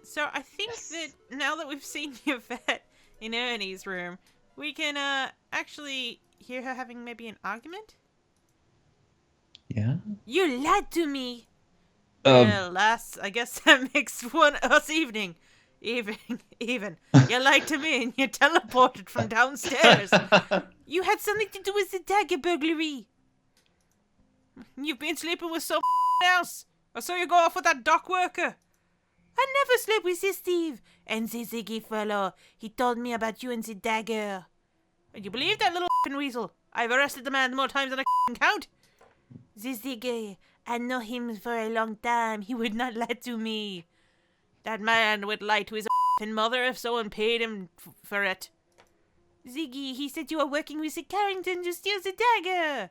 So I think that now that we've seen your vet in Ernie's room, we can, actually hear her having maybe an argument? Yeah? You lied to me! Um, Well, lass, I guess that makes one us evening. Even. You lied to me and you teleported from downstairs. You had something to do with the dagger burglary. You've been sleeping with some else. I saw you go off with that dock worker. I never slept with this Steve. And the Ziggy fellow, he told me about you and the dagger. And you believe that little weasel? I've arrested the man more times than I can count. The Ziggy, I know him for a long time. He would not lie to me. That man would lie to his mother if someone paid him for it. Ziggy, he said you were working with the Carrington to steal the dagger.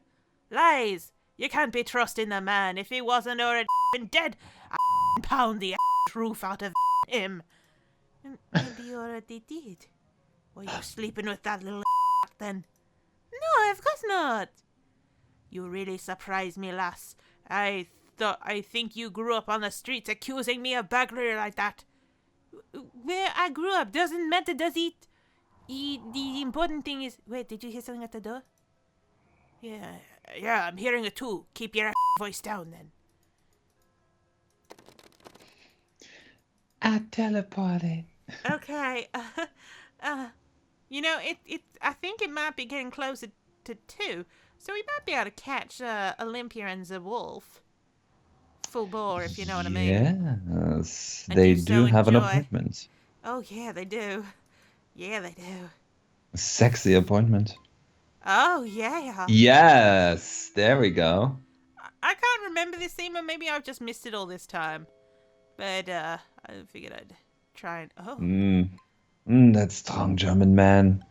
Lies. You can't be trusting the man. If he wasn't already dead, I'd pound the roof out of him. Maybe you already did. Were you sleeping with that little then? No, of course not. You really surprised me, lass. I think you grew up on the streets accusing me of burglary like that. Where I grew up doesn't matter, does it? The important thing is... Wait, did you hear something at the door? Yeah, I'm hearing it too. Keep your voice down then. I teleported. Okay. I think it might be getting closer to 2, so we might be able to catch Olympia and the wolf. Full bore, if you know what I mean. Yes, And they do so do have an enjoy. appointment. Oh, yeah, they do. Yeah, they do. A sexy appointment. Oh, yeah. Yes, there we go. I can't remember this scene, but maybe I've just missed it all this time. But, I figured I'd try and... Oh. That strong German man.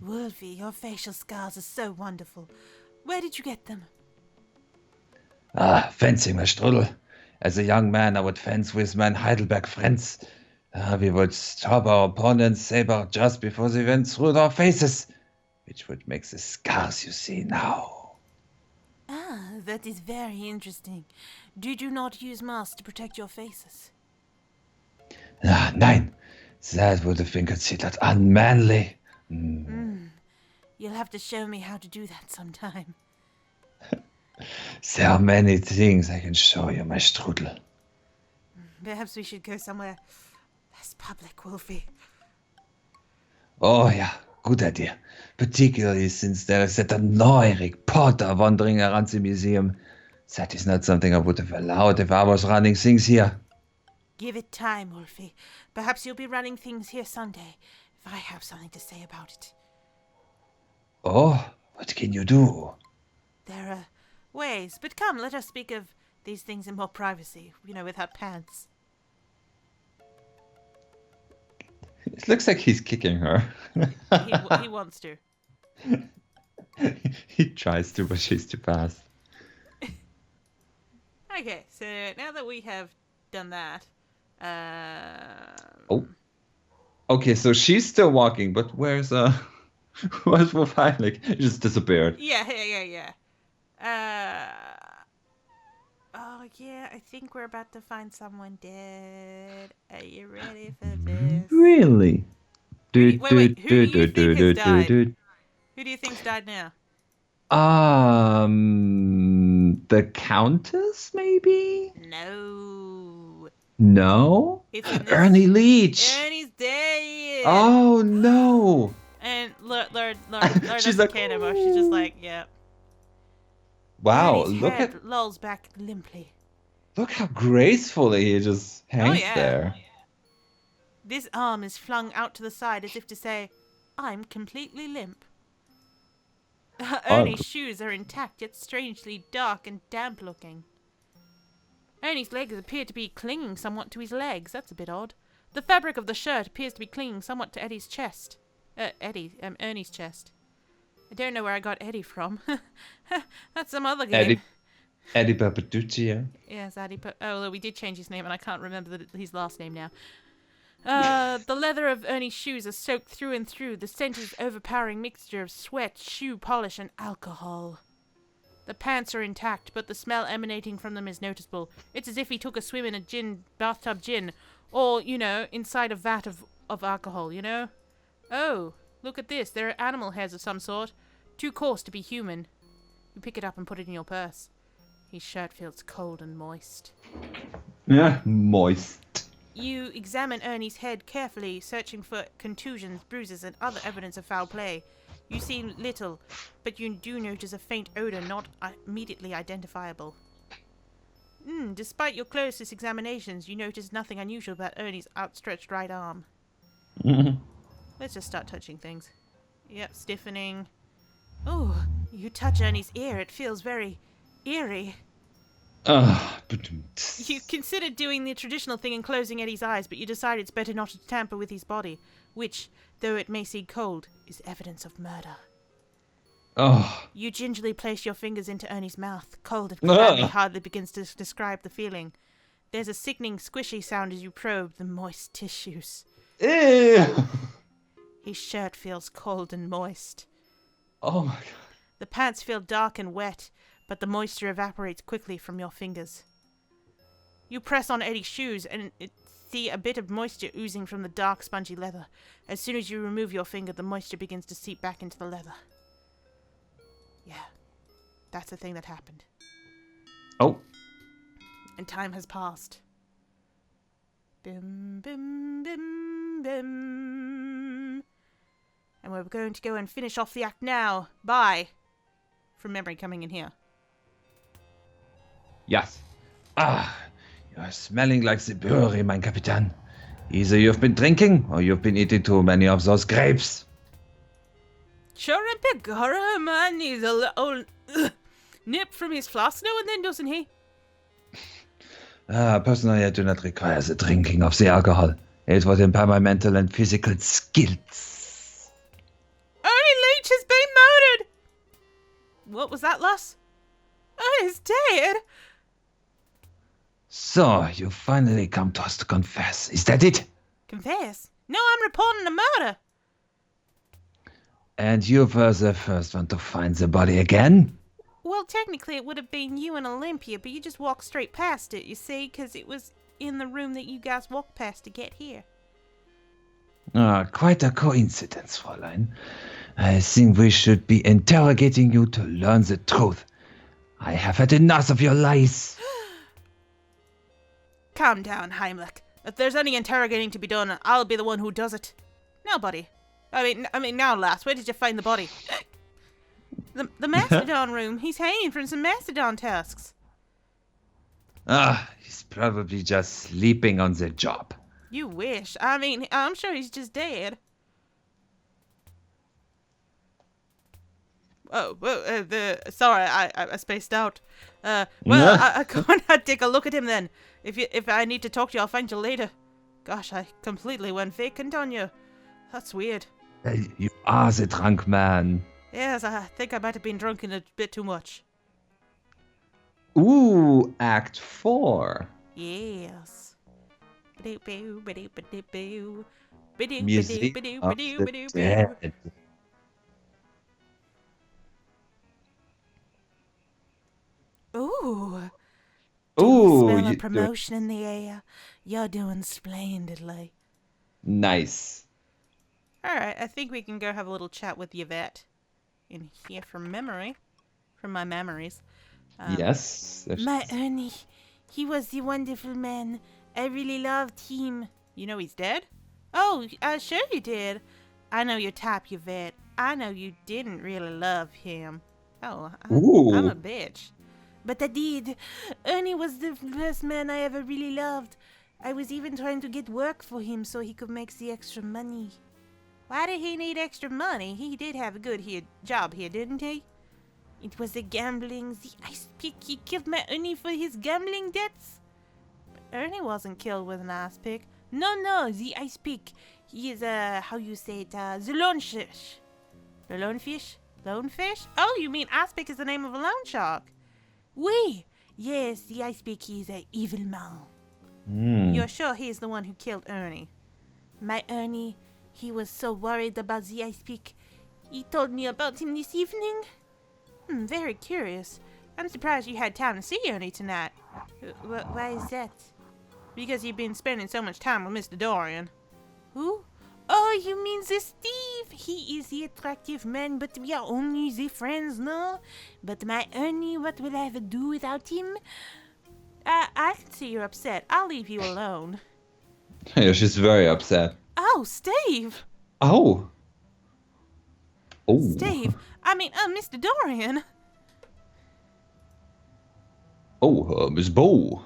Wolfie, your facial scars are so wonderful. Where did you get them? Fencing, my Strudel. As a young man, I would fence with my Heidelberg friends. We would stop our opponent's saber just before they went through our faces, which would make the scars you see now. Ah, that is very interesting. Did you not use masks to protect your faces? Nein, that would have been considered unmanly. You'll have to show me how to do that sometime. There are many things I can show you, my Strudel. Perhaps we should go somewhere less public, Wolfie. Oh yeah, good idea. Particularly since there is that annoying reporter wandering around the museum. That is not something I would have allowed if I was running things here. Give it time, Wolfie. Perhaps you'll be running things here someday, if I have something to say about it. Oh, what can you do? There are ways, but come, let us speak of these things in more privacy, without pants. It looks like he's kicking her. He wants to. He tries to, but she's too fast. Okay, so now that we have done that, Oh. Okay, so she's still walking, but where's where's Wolf Heinrich? He just disappeared. Yeah. Oh yeah, I think we're about to find someone dead. Are you ready for this? Really? Wait, who do you think has died? Who do you think's died now? The Countess, maybe? No. No? It's in this... Ernie Leach! Ernie's dead! Oh, no! And Lord She's doesn't like, care no more. She's just like, yeah. Wow, Ernie's look head at... lolls back limply. Look how gracefully he just hangs there. This arm is flung out to the side as if to say, I'm completely limp. Ernie's shoes are intact, yet strangely dark and damp looking. Ernie's legs appear to be clinging somewhat to his legs. That's a bit odd. The fabric of the shirt appears to be clinging somewhat to Eddie's chest. Ernie's chest. I don't know where I got Eddie from. That's some other game. Eddie Papaducci, yeah? Yes, Eddie. Although we did change his name, and I can't remember his last name now. The leather of Ernie's shoes is soaked through and through. The scent is overpowering mixture of sweat, shoe polish, and alcohol. The pants are intact, but the smell emanating from them is noticeable. It's as if he took a swim in a bathtub gin, or, inside a vat of alcohol, Oh, look at this. There are animal hairs of some sort. Too coarse to be human. You pick it up and put it in your purse. His shirt feels cold and moist. Yeah, moist. You examine Ernie's head carefully, searching for contusions, bruises, and other evidence of foul play. You see little, but you do notice a faint odor not immediately identifiable. Despite your closest examinations, you notice nothing unusual about Ernie's outstretched right arm. Let's just start touching things. Yep, stiffening. Oh, you touch Ernie's ear. It feels very eerie. You considered doing the traditional thing and closing Eddie's eyes, but you decide it's better not to tamper with his body, which, though it may seem cold, is evidence of murder. You gingerly place your fingers into Ernie's mouth. Cold and clammy hardly begins to describe the feeling. There's a sickening, squishy sound as you probe the moist tissues. Ew. His shirt feels cold and moist. Oh my god. The pants feel dark and wet, but the moisture evaporates quickly from your fingers. You press on Eddie's shoes and see a bit of moisture oozing from the dark, spongy leather. As soon as you remove your finger, the moisture begins to seep back into the leather. Yeah, that's the thing that happened. Oh. And time has passed. Bim, bim, bim, bim. And we're going to go and finish off the act now. Bye. From memory coming in here. Yes. You're smelling like the brewery, mein Kapitan. Either you've been drinking or you've been eating too many of those grapes. Sure, a Pegara man needs a little nip from his flask now and then, doesn't he? Personally, I do not require the drinking of the alcohol. It would impair my mental and physical skills. Ernie Leach has been murdered! What was that, lass? Ernie's dead! So, you finally come to us to confess. Is that it? Confess? No, I'm reporting a murder. And you were the first one to find the body again? Well, technically it would have been you and Olympia, but you just walked straight past it, you see, because it was in the room that you guys walked past to get here. Quite a coincidence, Fräulein. I think we should be interrogating you to learn the truth. I have had enough of your lies. Calm down, Heimlich. If there's any interrogating to be done, I'll be the one who does it. Now, buddy. I mean, now, lass, where did you find the body? The mastodon room. He's hanging from some mastodon tusks. He's probably just sleeping on the job. You wish. I mean, I'm sure he's just dead. Sorry, I spaced out. I'll go and take a look at him then. If I need to talk to you, I'll find you later. Gosh, I completely went vacant on you. That's weird. You are the drunk man. Yes, I think I might have been drinking a bit too much. Ooh, Act 4. Yes. Museum of the Dead. Ooh. Ooh, Smell a promotion in the air. You're doing splendidly. Nice. Alright, I think we can go have a little chat with Yvette in here from my memories. Yes. My Ernie, he was the wonderful man. I really loved him. You know he's dead? Oh, sure you did. I know your type, Yvette. I know you didn't really love him. Oh, I'm a bitch. But I did. Ernie was the first man I ever really loved. I was even trying to get work for him so he could make the extra money. Why did he need extra money? He did have a good job here, didn't he? It was the gambling, the ice pick. He killed my Ernie for his gambling debts. But Ernie wasn't killed with an ice pick. No, the ice pick. He is, how you say it, the lone fish. The lone fish? Lone fish? Oh, you mean ice pick is the name of a loan shark? Oui. Yes, the ice pick is an evil man. You're sure he's the one who killed Ernie? My Ernie, he was so worried about the ice pick. He told me about him this evening. Very curious. I'm surprised you had time to see Ernie tonight. Why is that? Because you've been spending so much time with Mr. Dorian. Who? Oh, you mean the Steve? He is the attractive man, but we are only the friends, no? But my Ernie, what will I ever do without him? I can see you're upset. I'll leave you alone. Yeah, she's very upset. Oh, Steve! Oh. Oh. Steve, Mr. Dorian. Oh, Miss Bo.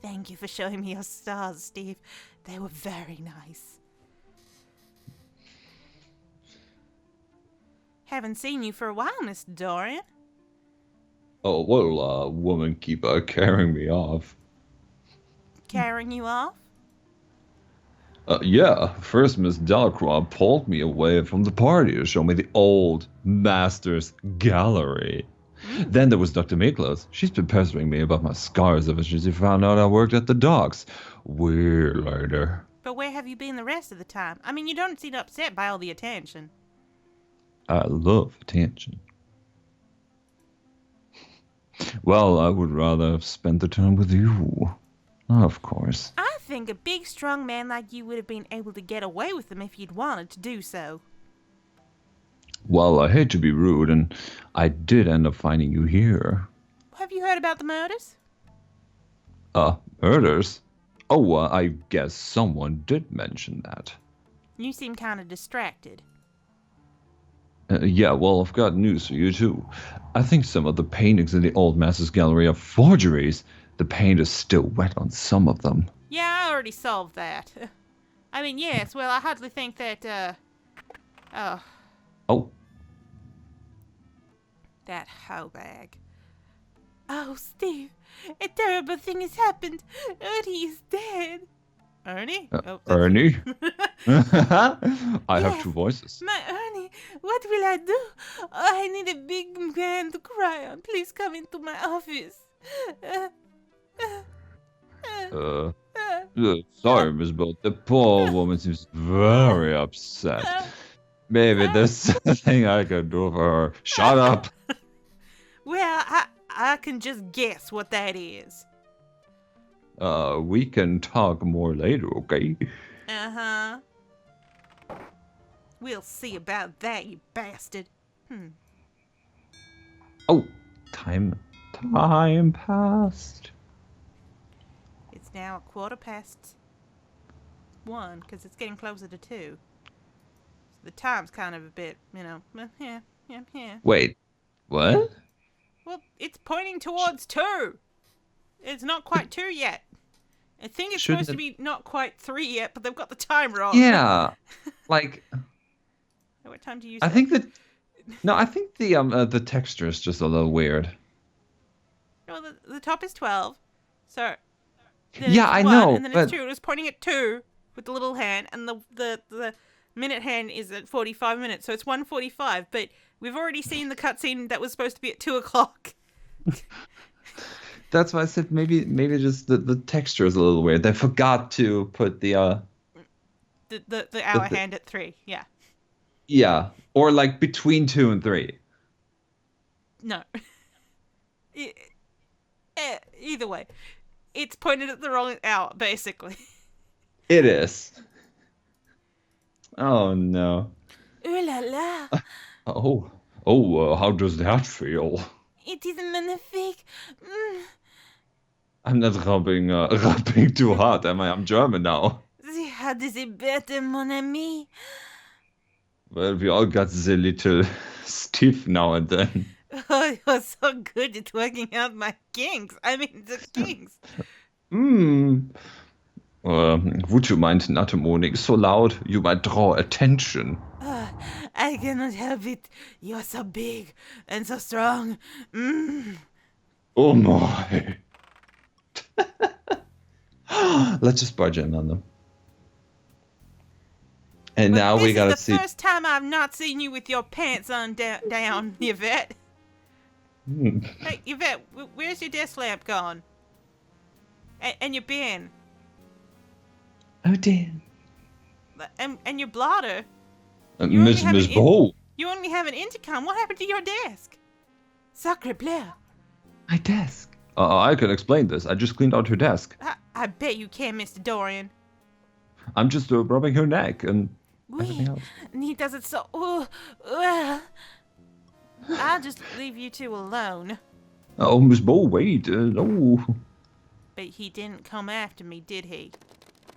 Thank you for showing me your stars, Steve. They were very nice. Haven't seen you for a while, Mr. Dorian. Oh, well, woman keep carrying me off. Carrying you off? Yeah, first Miss Delacroix pulled me away from the party to show me the old master's gallery. Then there was Dr. Miklos. She's been pestering me about my scars ever since she found out I worked at the docks. Weird later. But where have you been the rest of the time? I mean, you don't seem upset by all the attention. I love attention. Well, I would rather have spent the time with you. Of course. I think a big, strong man like you would have been able to get away with them if you'd wanted to do so. Well, I hate to be rude, and I did end up finding you here. Have you heard about the murders? Murders? Oh, I guess someone did mention that. You seem kind of distracted. Yeah, well, I've got news for you, too. I think some of the paintings in the Old Masters Gallery are forgeries. The paint is still wet on some of them. Yeah, I already solved that. I mean, yes, well, I hardly think that, Oh. That hoe bag. Oh, Steve, a terrible thing has happened. Ernie is dead. Ernie? Ernie? I have Yes, two voices. My Ernie, what will I do? Oh, I need a big man to cry on. Please come into my office. Sorry, Miss Boat. The poor woman seems very upset. Maybe there's something I can do for her. Shut up! Well, I can just guess what that is. We can talk more later, okay? Uh-huh. We'll see about that, you bastard. Oh, time passed. It's now 1:15, because it's getting closer to 2. So the time's kind of a bit, yeah. Wait, what? Well, it's pointing towards 2. It's not quite 2 yet. I think it's supposed to be not quite 3 yet, but they've got the time wrong. Yeah, like... What time do you I say? think that... No, I think the texture is just a little weird. Well, the top is 12, so... Yeah, I 1, know, and then but... it's 2. It was pointing at 2 with the little hand, and the minute hand is at 45 minutes, so it's 1:45, but we've already seen the cutscene that was supposed to be at 2 o'clock. That's why I said maybe just the texture is a little weird. They forgot to put the hour hand at 3, yeah. Yeah, or like between 2 and 3. No. Either way, it's pointed at the wrong hour, basically. It is. Oh no. Ooh la la. How does that feel? It is magnifique. I'm not rubbing too hard, am I? I'm German now. The hard is it better, mon ami? Well, we all got the little stiff now and then. Oh, you're so good at working out my kinks. I mean, the kinks. Would you mind not moaning so loud? You might draw attention. I cannot help it. You're so big and so strong. Oh my. Let's just barge in on them. And but now we gotta see. This is the first time I've not seen you with your pants on down, Yvette. Hey, Yvette, where's your desk lamp gone? And your bin? Oh dear. And your blotter? Miss Bo. You only have an intercom. What happened to your desk? Sacre bleu. My desk. I can explain this. I just cleaned out her desk. I bet you can, Mr. Dorian. I'm just rubbing her neck and everything else. And he does it so... I'll just leave you two alone. Oh, Miss Bo, wait. No. But he didn't come after me, did he?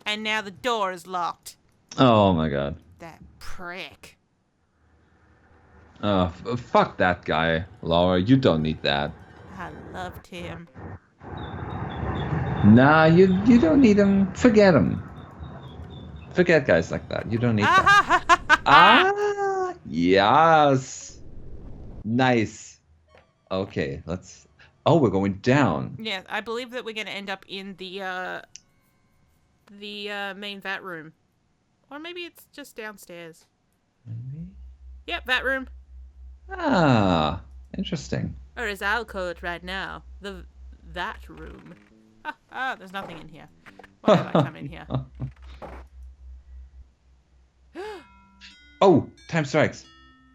And now the door is locked. Oh, my God. That prick. Fuck that guy, Laura. You don't need that. I loved him. Nah, you don't need him. Forget him. Forget guys like that. You don't need that. Yes. Nice. Okay, let's... Oh, we're going down. Yeah, I believe that we're going to end up in the main vat room. Or maybe it's just downstairs. Maybe? Yep, vat room. Ah, interesting. Or as I'll call it right now, the vat room. There's nothing in here. Why did I come in here? Oh, time strikes.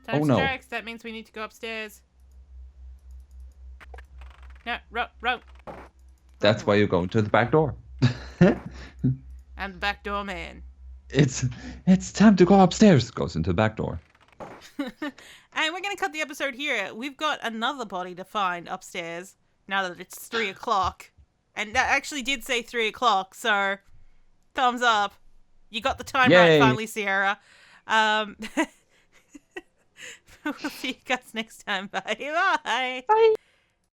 Time Oh, no. strikes. That means we need to go upstairs. No, row. That's why you're going to the back door. I'm the back door man. It's time to go upstairs. Goes into the back door. And we're going to cut the episode here. We've got another body to find upstairs now that it's 3 o'clock. And that actually did say 3 o'clock, so thumbs up. You got the time Yay. right finally, Sierra. We'll see you guys next time. Bye. Bye. Bye.